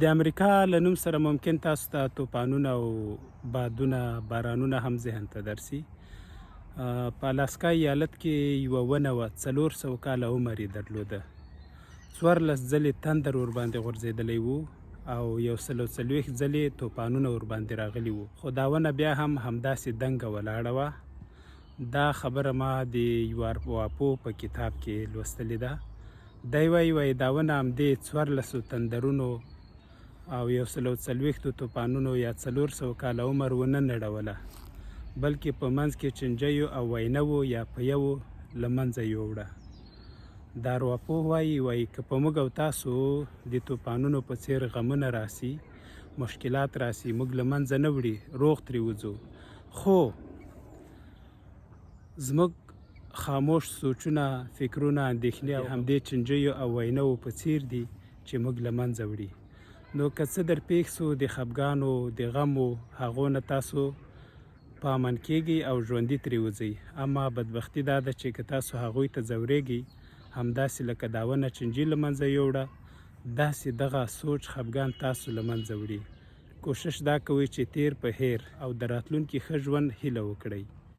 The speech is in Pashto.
د امریکا له نوم سره ممکن تاسو ته طوفانونه او بارانونه هم ذهن ته درسي. په الاسکا ایالت کې یوه ونه وه، 400 کاله عمر یې درلوده. 14 ځلې تندر ورباندې غورځېدلی و او 140 ځلې طوفانونه ورباندې راغلي وو، خو دا ونه بیا هم همداسې دنګه ولاړه وه. دا خبره ما د یوه ارواپوه په کتاب کې لوستلې ده. دی وایي دا ونه همدې 14 تندرونو او 140 طوفانونو یا 400 کاله عمر ونه نړوله، بلکې په منځ کې چینجیو او وینو یا پیو له منځه یووړه. دا ارواپوه وایي که په موږ او تاسو د طوفانونو په څیر غمونه راسي، مشکلات راسي، موږ له منځه نه وړي، روغ ترې وځو، خو زموږ خاموش سوچونه، فکرونه، اندېښنې همدې چینجیو او وینو په څیر دي چې موږ له منځه وړي. نو که څه در پېښ سو، د خفګانو، د غمو، هغو نه تاسو په امن کېږئ او ژوندي ترې وځئ. اما بدبختي دا ده چې که تاسو هغوی ته ځورېږئ، همداسې لکه دا ونه چینجي له منځه یوړه، داسې دغه سوچ، خفګان تاسو له منځه وړي. کوشش دا کوئ چې تیر په هیر او د راتلونکي ښه ژوند هیله وکړئ.